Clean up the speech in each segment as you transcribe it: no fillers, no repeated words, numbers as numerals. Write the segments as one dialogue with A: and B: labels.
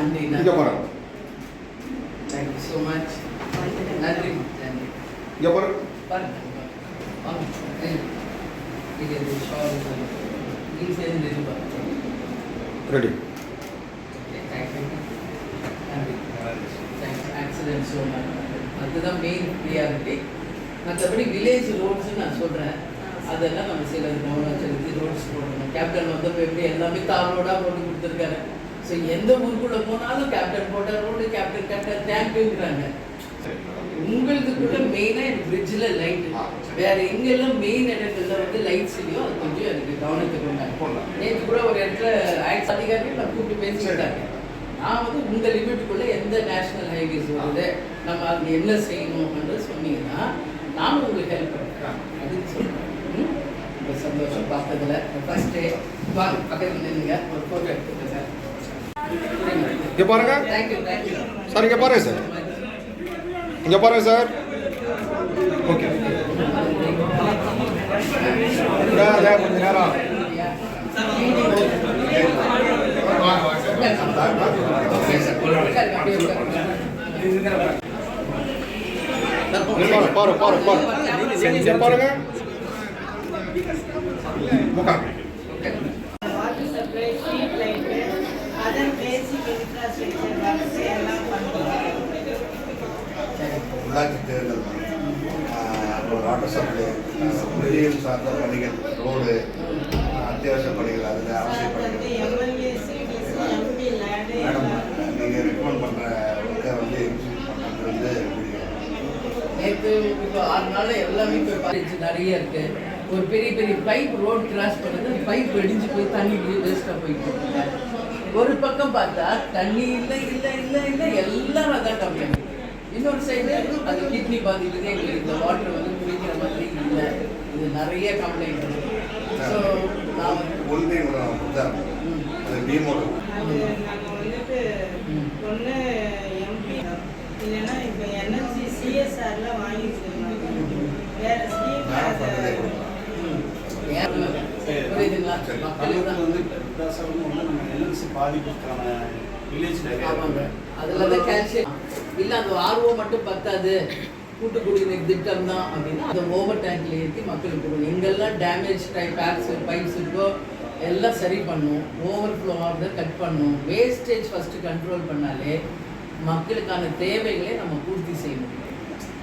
A: நன்றி
B: இங்கே போகிறேன்.
A: Thank you so much. நன்றி நன்றி.
B: இங்கே போகிறேன்.
A: பாருங்க இது ஷால் நீங்கள் சேர்ந்து இது பாருங்க.
B: ரெடி.
A: தேங்க்யூ நன்றி. தேங்க்ஸ். Accident so much. அதுதான் மெயின் ப்ரியாரிட்டி. மற்றபடி வில்லேஜ் ரோட்ஸ்ன்னு நான் சொல்கிறேன், அதெல்லாம் நம்ம சில கவனம் செலுத்தி ரோட்ஸ் போடணும். கேப்டன் வந்தப்போ எப்படி எல்லாமே தார் ரோடாக போட்டு கொடுத்துருக்காரு. ஸோ எந்த ஊருக்குள்ளே போனாலும் கேப்டன் போட்ட ரோடு, கேப்டன் கட்ட டேங்க்குங்கிறாங்க. உங்களுக்கு கூட மெயினாக எனக்கு பிரிட்ஜில் லைட்டு, வேறு எங்கெல்லாம் மெயின் இடத்துல வந்து லைட்ஸ் இல்லையோ அது கொஞ்சம் எனக்கு கவனத்துக்கு கொண்டாங்க. நேற்று கூட ஒரு இடத்துல ஆக்ஸ் அதிகாரிகள் நான் கூப்பிட்டு பேசிக்கிட்டாங்க. நான் வந்து உங்கள் லிமிட்டுக்குள்ளே எந்த நேஷ்னல் ஹைவேஸ் வருது, நம்ம அது என்ன செய்யணும்ன்றது சொன்னீங்கன்னா நானும் உங்களுக்கு ஹெல்ப் பண்ணுறேன். அதுக்கு சொல்கிறேன். ரொம்ப சந்தோஷம் பார்த்ததில். ஃபஸ்ட்டு வாங்க பக்கத்தில் நின்றுங்க, ஒரு ஃபோட்டோ எடுத்துக்கங்க சார்.
B: இங்கே பாருங்க.
A: Thank you thank you
B: sir. இங்கே பாருங்க சார். இங்கே பாருங்க சார். ஓகே. கொஞ்ச நேரம் பாருங்க பாருங்க பாருங்க பாருங்க.
C: Water supply, street light, other basic infrastructure works எல்லாம் பண்ணுவோம்.
D: உள்ளாட்சி தேர்தல், அப்புறம் வாட்டர் சப்ளை, குடிநீர் சார்ந்த பணிகள், ரோடு, அத்தியாவசிய பணிகள், அதில் அவசிய பணிகள்.
C: எம்எல்ஏ, சிடிசி, எம்பி, லேடு
D: மேடம், நீங்கள் ரெக்கமெண்ட் பண்ணுற ஒர்க்கை வந்து எக்ஸிக்யூட் பண்ணுறது வந்து
A: நேற்று இப்போ 6 நாளில் எல்லாமே இப்போ பார்த்து நிறைய இருக்குது. ஒரு பெரிய பெரிய பைப் ரோடு கிராஸ் பண்ணுறது, பைப் வெடிஞ்சு போய் தண்ணி வேஸ்ட்டாக போயிட்டு இருக்குங்க. ஒரு பக்கம் பார்த்தா தண்ணி இல்லை இல்லை இல்லை இல்லை எல்லாம் அதான் கம்மியாக. இன்னொரு சைடு அது கிட்னி பாதிக்குது, எங்களுக்கு இந்த வாட்டர் வந்து குடிக்கிற மாதிரி இல்லை. இது நிறைய கம்ப்ளைண்ட் இருக்குது. ஸோ நான்
D: ஒன்றை கொடுத்தாங்க, அது டிமோடு.
C: அது நாங்கள் வந்துட்டு ஒன்று எம்பி இல்லைன்னா இப்போ என்எல்சி சிஎஸ்ஆர்லாம் வாங்கி கொடுக்கணும். வேறு ஸ்கீம்
A: புரியுதுங்களா? மக்களுக்கு தான்
E: வந்து நம்ம என்எல்சி பாதிப்புக்கான வில்லேஜ்
A: ஆமாங்க. அதில் தான் கால்சியம் இல்லை. அந்த ஆர்வம் மட்டும் பத்தாது, கூட்டு குடிநீர் திட்டம் தான் அப்படின்னா அந்த ஓவர் டேங்க்ல ஏற்றி மக்களுக்கு கொடுக்கும். எங்கெல்லாம் டேமேஜ் டேப்ஸ் பைப்ஸ் இருக்கோ எல்லாம் சரி பண்ணும். ஓவர் ஃப்ளோ ஆகிறத கட் பண்ணும். வேஸ்டேஜ் ஃபஸ்ட்டு கண்ட்ரோல் பண்ணாலே மக்களுக்கான தேவைகளை நம்ம பூர்த்தி செய்ய முடியும்.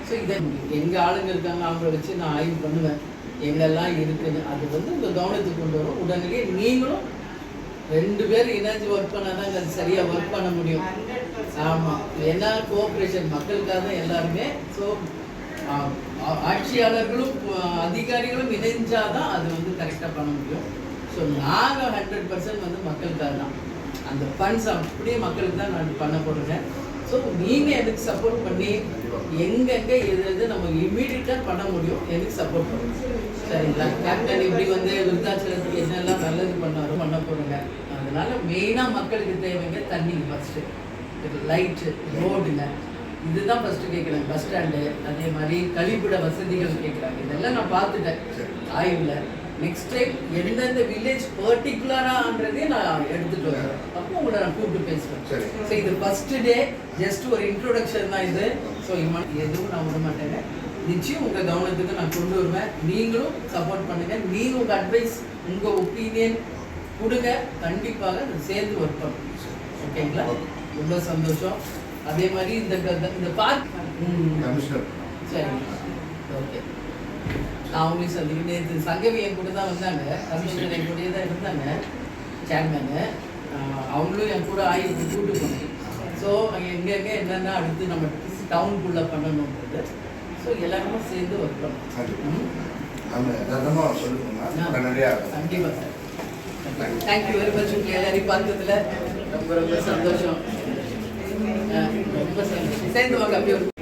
A: ஸோ இதை எங்கள் ஆளுங்க இருக்காங்க, அவங்கள வச்சு நான் ஆய்வு பண்ணுவேன் எங்கெல்லாம் இருக்குது. அது வந்து உங்கள் கவனத்துக்கு கொண்டு வரும். உடனே நீங்களும் 2 பேர் இணைஞ்சு ஒர்க் பண்ணால் தான் அது சரியாக ஒர்க் பண்ண முடியும். ஆமாம், ஏன்னா கோஆப்ரேஷன் மக்களுக்காக தான் எல்லாருமே. ஸோ ஆட்சியாளர்களும் அதிகாரிகளும் இணைஞ்சால் தான் அது வந்து கரெக்டாக பண்ண முடியும். ஸோ நாங்கள் 100% வந்து மக்களுக்காக தான் அந்த ஃபண்ட்ஸ் அப்படியே மக்களுக்கு தான் நான் பண்ண போடுறேன். ஸோ நீங்கள் எனக்கு சப்போர்ட் பண்ணி எங்கெங்கே எது நம்ம இம்மீடியட்டாக பண்ண முடியும் எனக்கு சப்போர்ட் பண்ணுங்க. சரிங்களா? கேப்டன் இப்படி வந்து விருத்தாச்சலத்துக்கு என்னெல்லாம் நல்லது பண்ணாலும் பண்ண போடுங்க. அதனால மெயினாக மக்களுக்கு தேவைங்க தண்ணி ஃபஸ்ட்டு, லைட்டு, ரோடுங்க, இதுதான் ஃபஸ்ட்டு கேட்குறாங்க. பஸ் ஸ்டாண்டு, அதே மாதிரி கழிப்பிட வசதிகள் கேட்குறாங்க. இதெல்லாம் நான் பார்த்துட்டேன் ஆய்வில். நெக்ஸ்ட் டைம் எந்தெந்த வில்லேஜ் பர்டிகுலரான்றதே நான் எடுத்துகிட்டு வரேன். அப்போ உங்களை நான் கூப்பிட்டு பேசுவேன். ஸோ இது ஃபஸ்ட்டு டே ஜஸ்ட் ஒரு இன்ட்ரோடக்ஷன் தான் இது. ஸோ எதுவும் நான் விட மாட்டேங்க. நிச்சயம் உங்கள் கவனத்துக்கு நான் கொண்டு வருவேன். நீங்களும் சப்போர்ட் பண்ணுங்கள். நீங்கள் உங்கள் அட்வைஸ், உங்கள் ஒப்பீனியன் கொடுங்க. கண்டிப்பாக அது சேர்ந்து ஒர்க் பண்ணும். ஓகேங்களா? ரொம்ப சந்தோஷம். அதே மாதிரி இந்த பார்க்
D: கமிஷனர்.
A: சரி, ஓகே. நான் அவங்களையும் சந்திக்க நேற்று சங்கவி என் கூட தான் வந்தாங்க. கமிஷனர் என் கூடயே தான் இருந்தாங்க, சேர்மேனு. அவங்களும் என் கூட ஆய்வுக்கு கூட்டு போனேன். ஸோ எங்கெங்கே என்னென்ன அடுத்து நம்ம டவுனுக்குள்ளே பண்ணணுன்றது. ஸோ எல்லாருமே சேர்ந்து ஒர்க் பண்ணணும். கண்டிப்பாக சார். Thank you very much. உங்களை எல்லாரையும் பார்த்ததில் ரொம்ப ரொம்ப சந்தோஷம். ரொம்ப சந்தோஷம். சேர்ந்து வாங்க அப்படியே.